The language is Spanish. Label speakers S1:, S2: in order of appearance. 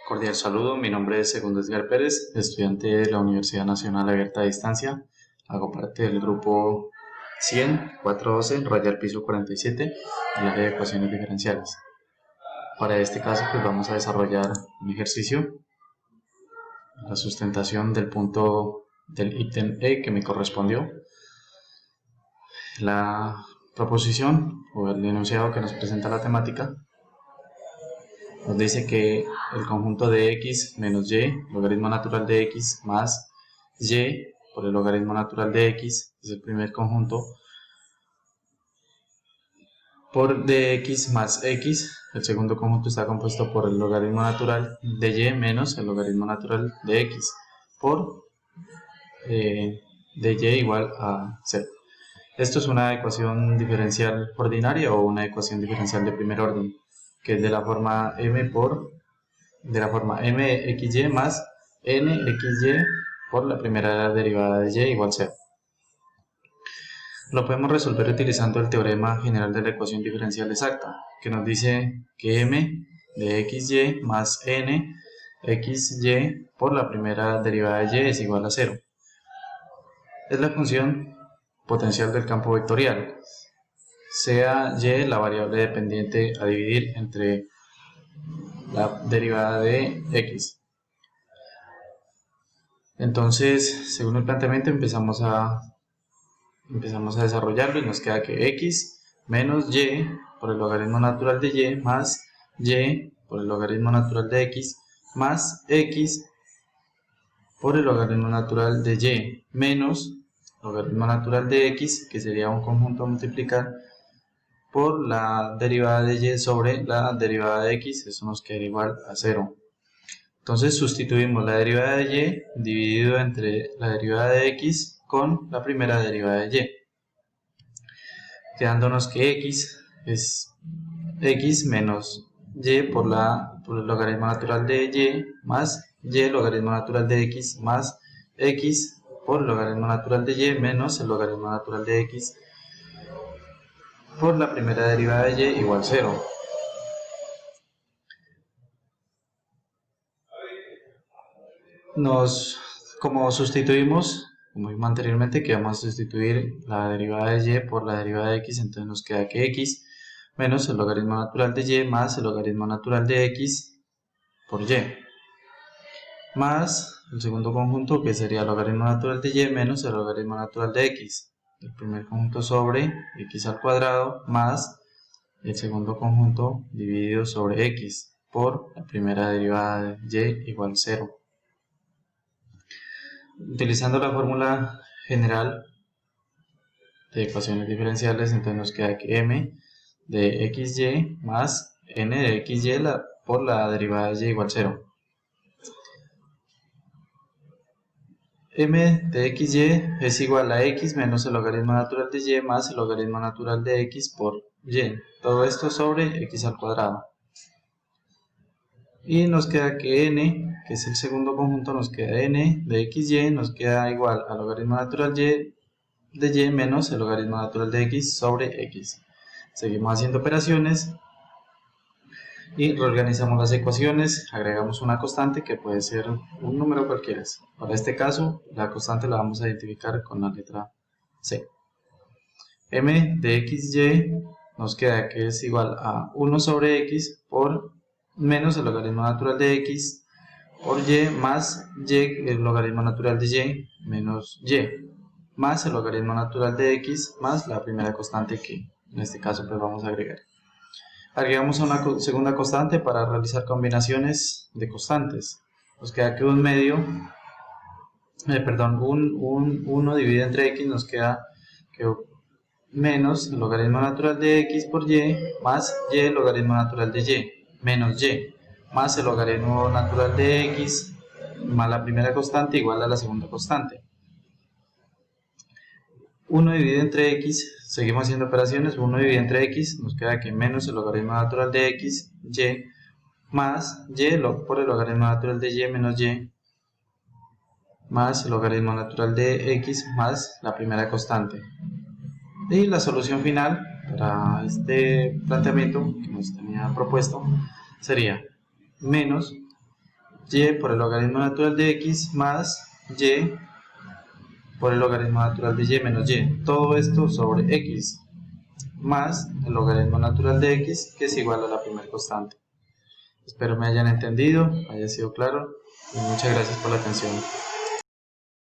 S1: Cordial saludo, mi nombre es Segundo Edgar Pérez, estudiante de la Universidad Nacional Abierta a Distancia. Hago parte del grupo 100, 412, raya al piso 47, del área de ecuaciones diferenciales. Para este caso, pues vamos a desarrollar un ejercicio, la sustentación del punto del ítem E que me correspondió. La proposición o el enunciado que nos presenta la temática nos dice que el conjunto de x menos y, logaritmo natural de x, más y por el logaritmo natural de x, es el primer conjunto, por dx más x, el segundo conjunto está compuesto por el logaritmo natural de y menos el logaritmo natural de x, por de y igual a 0. Esto es una ecuación diferencial ordinaria o una ecuación diferencial de primer orden, que es de la forma mxy más nxy por la primera derivada de y igual a 0. Lo podemos resolver utilizando el teorema general de la ecuación diferencial exacta, que nos dice que m de xy más n xy por la primera derivada de y es igual a 0. Es la función potencial del campo vectorial, sea y la variable dependiente a dividir entre la derivada de x. Entonces, según el planteamiento, empezamos a desarrollarlo y nos queda que x menos y por el logaritmo natural de y más y por el logaritmo natural de x más x por el logaritmo natural de y menos logaritmo natural de x, que sería un conjunto a multiplicar por la derivada de y sobre la derivada de x, eso nos queda igual a 0. Entonces sustituimos la derivada de y dividido entre la derivada de x con la primera derivada de y, quedándonos que x es x menos y por el logaritmo natural de y más y logaritmo natural de x más x por el logaritmo natural de y menos el logaritmo natural de x por la primera derivada de y igual a 0. Como sustituimos, como vimos anteriormente, que vamos a sustituir la derivada de y por la derivada de x, entonces nos queda que x menos el logaritmo natural de y más el logaritmo natural de x por y, más el segundo conjunto, que sería el logaritmo natural de y menos el logaritmo natural de x, el primer conjunto sobre x al cuadrado más el segundo conjunto dividido sobre x por la primera derivada de y igual a 0. Utilizando la fórmula general de ecuaciones diferenciales, entonces nos queda que m de xy más n de xy por la derivada de y igual a 0. m de xy es igual a x menos el logaritmo natural de y más el logaritmo natural de x por y. Todo esto sobre x al cuadrado. Y nos queda que n, que es el segundo conjunto, nos queda n de xy, nos queda igual al logaritmo natural de y menos el logaritmo natural de x sobre x. Seguimos haciendo operaciones y reorganizamos las ecuaciones, agregamos una constante que puede ser un número cualquiera. Para este caso, la constante la vamos a identificar con la letra C. M de xy nos queda que es igual a 1 sobre x por menos el logaritmo natural de x por y más y, el logaritmo natural de y menos y, más el logaritmo natural de x más la primera constante que en este caso pues vamos a agregar. Agregamos una segunda constante para realizar combinaciones de constantes. Nos queda que 1 dividido entre x nos queda que menos el logaritmo natural de x por y más y el logaritmo natural de y menos y más el logaritmo natural de x más la primera constante igual a la segunda constante. 1 dividido entre x, seguimos haciendo operaciones, 1 dividido entre x, nos queda que menos el logaritmo natural de x, y, más y por el logaritmo natural de y menos y, más el logaritmo natural de x más la primera constante. Y la solución final para este planteamiento que nos tenía propuesto sería menos y por el logaritmo natural de x más y por el logaritmo natural de y menos y. Todo esto sobre x más el logaritmo natural de x, que es igual a la primera constante. Espero me hayan entendido, haya sido claro, y muchas gracias por la atención.